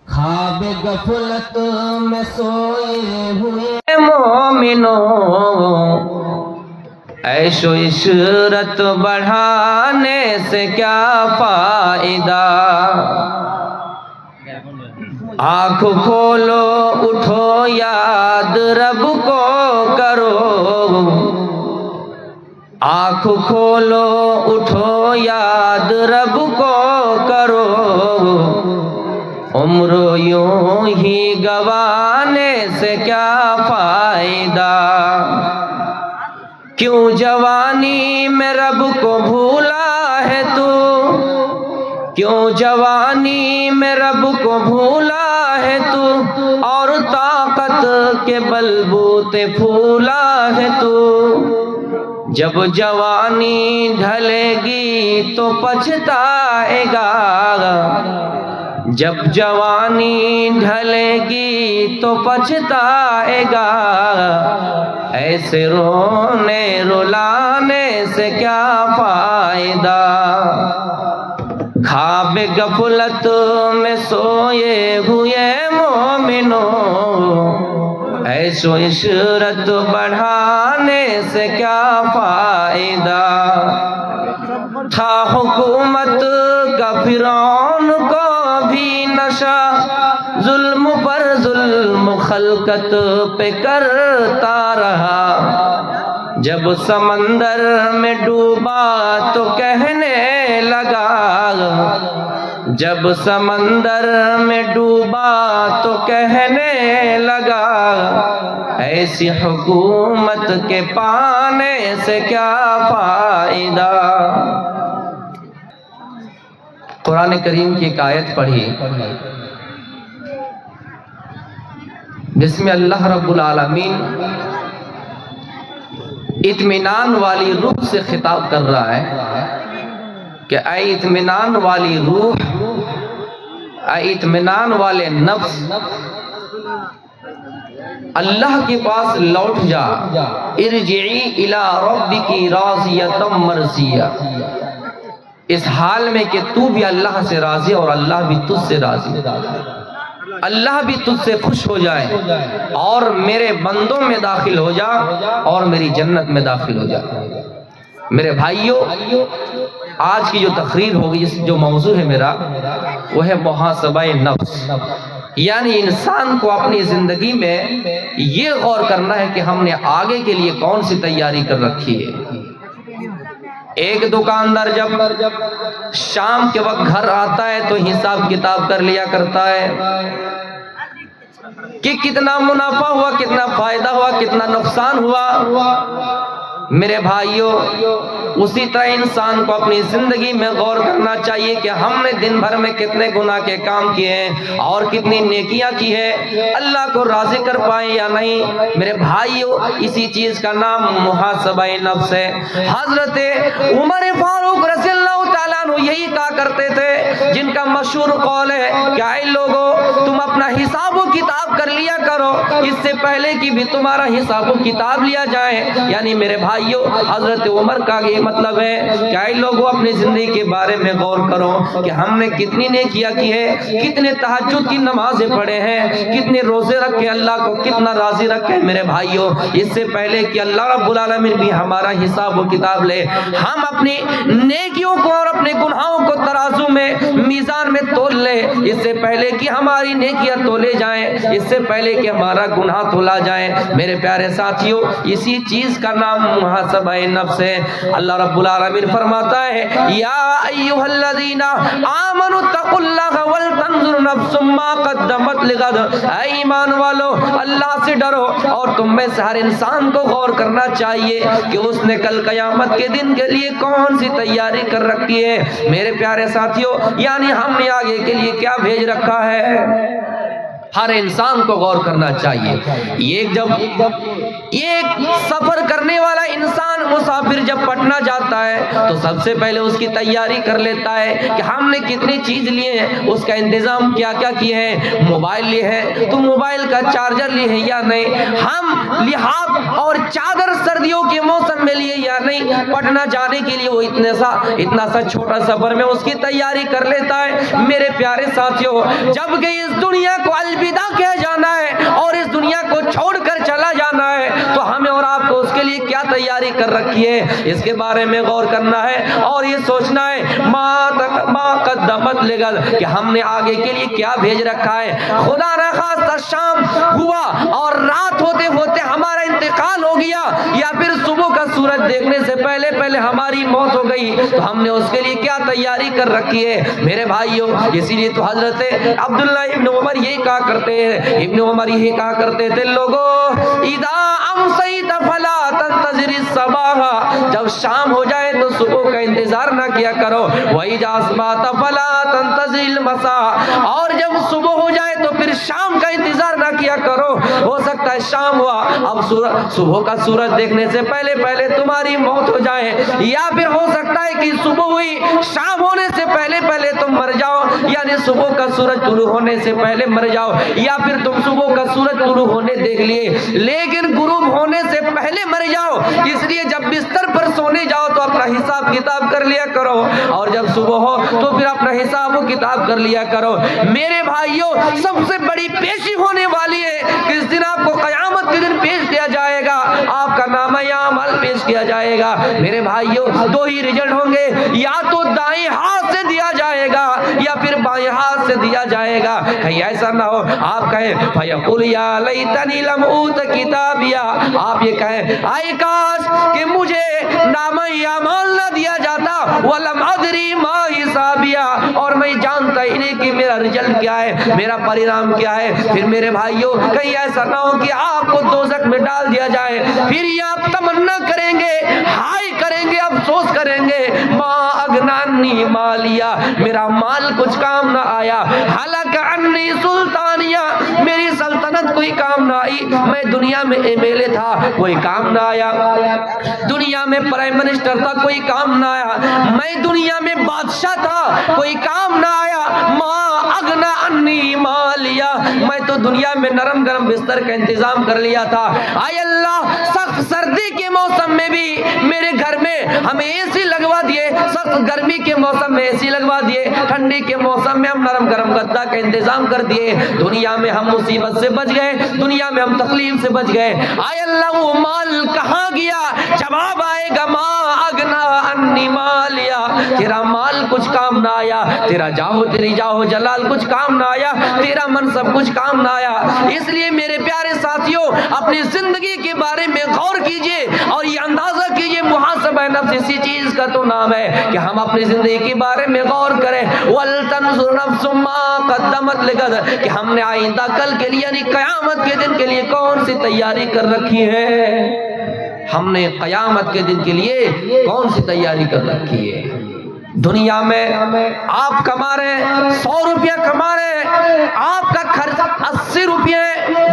خواب غفلت میں سوئے ہوئے مومنوں، عیش و عشرت بڑھانے سے کیا فائدہ؟ آنکھ کھولو اٹھو یاد رب کو کرو، آنکھ کھولو اٹھو یاد رب کو کرو، عمر یوں ہی گوانے سے کیا فائدہ؟ کیوں جوانی میں رب کو بھولا ہے تو، کیوں جوانی میں رب کو بھولا ہے تو، اور طاقت کے بلبوتے پھولا ہے تو، جب جوانی ڈھلے گی تو پچھتائے گا، جب جوانی ڈھلے گی تو پچھتائے گا، ایسے رونے رلانے سے کیا فائدہ؟ خواب غفلت میں سوئے ہوئے مومنوں، عیش و عشرت بڑھانے سے کیا فائدہ؟ تھا حکومت کا فرعون کو بھی نشہ، ظلم پر ظلم خلقت پہ کرتا رہا، جب سمندر میں ڈوبا تو کہنے لگا، جب سمندر میں ڈوبا تو کہنے لگا، ایسی حکومت کے پانے سے کیا فائدہ؟ قرآن کریم کی ایک آیت پڑھی جس میں اللہ رب العالمین اطمینان والی روح سے خطاب کر رہا ہے کہ اے اطمینان والی روح، اے اطمینان والے نفس، اللہ کے پاس لوٹ جا، ارجعی الی ربک راضیۃ مرضیہ، اس حال میں کہ تو بھی اللہ سے راضی اور اللہ بھی تجھ سے راضی، اللہ بھی تجھ سے خوش ہو جائے اور میرے بندوں میں داخل ہو جا اور میری جنت میں داخل ہو جا۔ میرے بھائیوں، آج کی جو تقریر ہوگی، جو موضوع ہے میرا، وہ ہے محاسبہ نفس، یعنی انسان کو اپنی زندگی میں یہ غور کرنا ہے کہ ہم نے آگے کے لیے کون سی تیاری کر رکھی ہے۔ ایک دکاندار جب شام کے وقت گھر آتا ہے تو حساب کتاب کر لیا کرتا ہے کہ کتنا منافع ہوا، کتنا فائدہ ہوا، کتنا نقصان ہوا۔ میرے بھائیوں، اسی طرح انسان کو اپنی زندگی میں غور کرنا چاہیے کہ ہم نے دن بھر میں کتنے گناہ کے کام کیے ہیں اور کتنی نیکیاں کی ہے، اللہ کو راضی کر پائے یا نہیں۔ میرے بھائیوں، اسی چیز کا نام محاسبہ نفس ہے۔ حضرت عمر فاروق رضی اللہ تعالیٰ عنہ یہی کہا کرتے تھے، جن کا مشہور قول ہے کہ اے لوگو، تم اپنا حساب و کتاب کر لیا کرو اس سے پہلے کہ بھی تمہارا حساب و کتاب لیا جائے۔ یعنی میرے بھائیوں، حضرت عمر کا یہ مطلب ہے کہ اے لوگوں، اپنی زندگی کے بارے میں غور کرو کہ ہم نے کتنی نیکیاں کی ہے، کتنے تہجد کی نمازیں پڑھے ہیں، کتنے روزے رکھے، اللہ کو کتنا راضی رکھے۔ میرے بھائیوں، اس سے پہلے کہ اللہ رب العالمین بھی ہمارا حساب و کتاب لے، ہم اپنی نیکیوں کو اور اپنے گناہوں کو ترازو میں، میزان میں تول لے، اس سے پہلے کہ ہماری نیکیاں تولے جائیں، اس سے پہلے کہ ہمارا گناہ تولا جائے۔ میرے پیارے ساتھیوں، اسی چیز کا نام محاسبہ نفس ہے۔ اللہ رب العالمین فرماتا ہے، یا ایھا الذین آمنوا اتقوا اللہ ولتنظر نفس ما قدمت لغد، اے ایمان والو، اللہ سے ڈرو اور تم میں سے ہر انسان کو غور کرنا چاہیے کہ اس نے کل قیامت کے دن کے لیے کون سی تیاری کر رکھی ہے۔ میرے پیارے ساتھیوں، یعنی ہم نے آگے کے لیے کیا بھیج رکھا ہے؟ ہر انسان کو غور کرنا چاہیے. جب ایک سفر کرنے والا انسان مسافر جب پٹنہ جاتا ہے تو سب سے پہلے اس کی تیاری کر لیتا ہے کہ ہم نے کتنی چیز لیے ہیں, اس کا انتظام کیا کیا کیے ہیں. موبائل لیے ہیں تو موبائل کا چارجر لیے ہیں یا نہیں, ہم لحاف اور چادر سردیوں کے موسم میں لیے یا نہیں. پٹنہ جانے کے لیے وہ اتنا سا چھوٹا سفر میں اس کی تیاری کر لیتا ہے. میرے پیارے ساتھیوں, جب کہ اس دنیا کو الوداع کہہ جانا ہے اور اس دنیا کو چھوڑ کر چلا جانا ہے تو ہمیں اور آپ کو اس کے لیے کیا تیاری کر رکھی ہے, اس کے بارے میں غور کرنا ہے اور یہ سوچنا ہے ما قدمت لغد, کہ ہم نے آگے کے لیے کیا بھیج رکھا ہے. خدا نخواستہ شام ہوا اور رات ہوتے ہوتے ہمارا انتقال ہو گیا, یا پھر صبح کا سورج دیکھنے سے پہلے ہماری موت ہو گئی, تو ہم نے اس کے لیے کیا تیاری کر رکھی ہے میرے بھائیوں. اسی لیے تو حضرت عبداللہ ابن عمر یہی کہا کرتے تھے لوگوں, اذا امسیت فلا تنتظر الصباح, جب شام ہو جائے تو صبح کا انتظار نہ کیا کرو. وَإِذَا أَصْبَحْتَ فَلَا تَنتَظِرِ الْمَسَاءَ, اور جب صبح ہو جائے تو پھر شام کا انتظار نہ کیا کرو. ہو سکتا ہے شام ہوا, اب صبح کا سورج دیکھنے سے پہلے تمہاری موت ہو جائے, یا پھر ہو سکتا ہے کہ صبح ہوئی شام ہونے سے پہلے تم مر جاؤ, یعنی صبح کا سورج طلوع ہونے سے پہلے مر جاؤ, یا پھر تم صبح کا سورج طلوع ہونے دیکھ لیے لیکن غروب ہونے سے پہلے مر جاؤ. اس لیے جب بستر پر سونے جاؤ تو اپنا حساب کتاب کر لیا کرو, اور جب صبح ہو تو پھر اپنا حساب و کتاب کر لیا کرو. میرے بھائیوں, سب سے بڑی پیشی ہونے والی ہے کہ اس دن آپ کو قیامت کے دن پیش کیا جائے گا, آپ کا نامہ اعمال پیش کیا جائے گا. میرے بھائیوں, دو ہی رزلٹ ہوں گے, یا تو دائیں ہاتھ سے دیا جائے گا یا پھر بائیں ہاتھ سے دیا جائے گا. کہیں ایسا نہ ہو آپ کہیں فیقول یا لیتنی لم اوت کتابیا, آپ یہ کہیں آئے کاش کہ مجھے نامہ اعمال نہ دیا جاتا, ولم ادری ما حسابیا, اور میں جانتا ہی نہیں کہ میرا رزلٹ کیا ہے, میرا پرینام کیا ہے. پھر میرے بھائیوں, کہیں ایسا نہ ہو کہ آپ کو دوزخ میں ڈال دیا جائے, پھر یہ آپ تمنا کریں گے, ہائے کریں گے, افسوس کریں گے, ما اغنانی مالیا, میرا مال کچھ کام نہ آیا, حلق عنی سلطانیہ, میری سلطنت کوئی کام نہ آئی, میں دنیا میں ایم ایل اے تھا کوئی کام نہ آیا, دنیا میں پرائم منسٹر تھا کوئی کام نہ آیا, میں دنیا میں بادشاہ تھا کوئی کام نہ آیا, ما اغنا عنی مالیا, میں تو دنیا میں نرم گرم بستر کا انتظام کر لیا تھا. آئے اللہ, سخت سردی کے موسم میں بھی میرے گھر میں ہمیں اے سی لگوا دیے, سخت گرمی کے موسم میں اے سی لگوا دیے, ٹھنڈی کے موسم میں ہم نرم گرم گدا کا انتظام کر دیے, دنیا میں ہم مصیبت سے بچ گئے, دنیا میں ہم تکلیف سے بچ گئے. آئے اللہ, وہ مال کہاں گیا؟ جواب آئے گا ما اغنا عنی مالیا, تیرا مال کچھ کام نہ آیا, تیری جاہو جلال کچھ کام نہ آیا, تیرا منصب کچھ کام نہ آیا. اس لیے میرے پیارے ساتھیوں, اپنی زندگی کے بارے میں غور کیجئے اور یہ اندازہ کیجئے, محاسبہ نفس اسی چیز کا تو نام ہے کہ ہم اپنی زندگی کے بارے میں غور کریں. وَلْتَنْظُرْ نَفْسٌ مَا قَدَّمَتْ لِغَدٍ, کہ ہم نے آئندہ کل کے لیے یعنی قیامت کے دن کے لیے کون سی تیاری کر رکھی ہے, ہم نے قیامت کے دن کے لیے کون سی تیاری کر رکھی ہے. دنیا میں آپ کما رہے ہیں 100 روپیہ کما رہے ہیں, آپ کا خرچ 80 روپیہ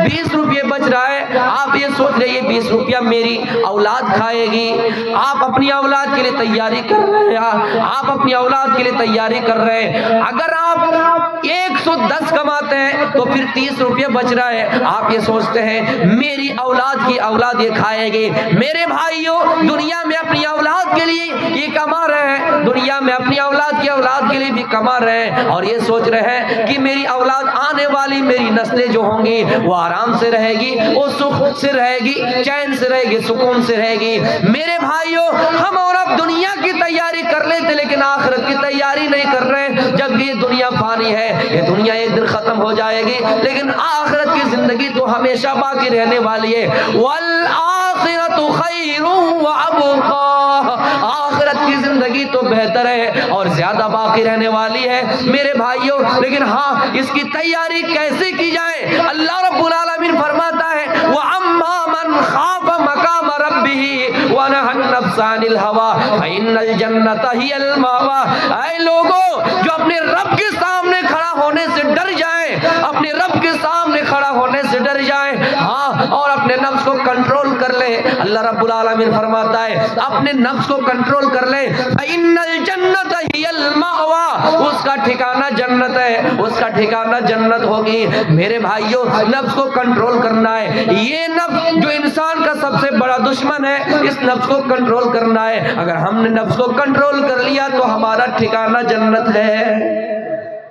20 روپیہ بچ رہا ہے, آپ یہ سوچ رہے ہیں 20 روپیہ میری اولاد کھائے گی, آپ اپنی اولاد کے لیے تیاری کر رہے ہیں, آپ اپنی اولاد کے لیے تیاری کر رہے ہیں. اگر آپ 110 کماتے ہیں تو پھر 30 روپیہ بچ رہا ہے, آپ یہ سوچتے ہیں میری اولاد کی اولاد یہ کھائے گی. میرے بھائیوں, دنیا میں اپنی اولاد کے لیے یہ کما رہے ہیں, دنیا میں اپنی اولاد کی اولاد کے لیے بھی کما رہے ہیں, اور یہ سوچ رہے ہیں کہ میری اولاد آنے والی میری نسلیں جو ہوں گی وہ آرام سے رہے گی, وہ سکھ سے رہے گی, چین سے رہے گی, سکون سے رہے گی. میرے بھائیوں, ہم اور اب دنیا کی تیاری کر لیتے لیکن آخرت کی تیاری نہیں کر رہے. جب یہ دنیا فانی ہے, یہ دنیا ایک دن ختم ہو جائے گی, لیکن آخرت کی زندگی تو ہمیشہ باقی رہنے والی ہے. والآخرۃ خیر وابقا, آخرت کی زندگی تو بہتر ہے اور زیادہ باقی رہنے والی ہے میرے بھائیوں. لیکن ہاں, اس کی تیاری کیسے کی جائے؟ اللہ رب العالمین فرماتا ہے وَأَمَّا مَنْ خَافَ مَقَامَ رَبِّهِ وَنَهَى النَّفْسَ عَنِ الْهَوَىٰ فَإِنَّ الْجَنَّةَ هِيَ الْمَأْوَىٰ. اے لوگوں جو اپنے رب کے سامنے کھڑا ہونے سے ڈر جائیں, اپنے رب کے سامنے اللہ رب العالمین فرماتا ہے اپنے نفس کو کنٹرول کر لے، فَإِنَّ الْجَنَّةَ هِيَ الْمَأْوَىٰ، اس کا ٹھکانہ جنت ہے، اس کا ٹھکانہ جنت ہوگی۔ میرے بھائیوں نفس کو کنٹرول کرنا ہے، یہ نفس جو انسان کا سب سے بڑا دشمن ہے، اس نفس کو کنٹرول کرنا ہے۔ اگر ہم نے نفس کو کنٹرول کر لیا تو ہمارا ٹھکانہ جنت ہے۔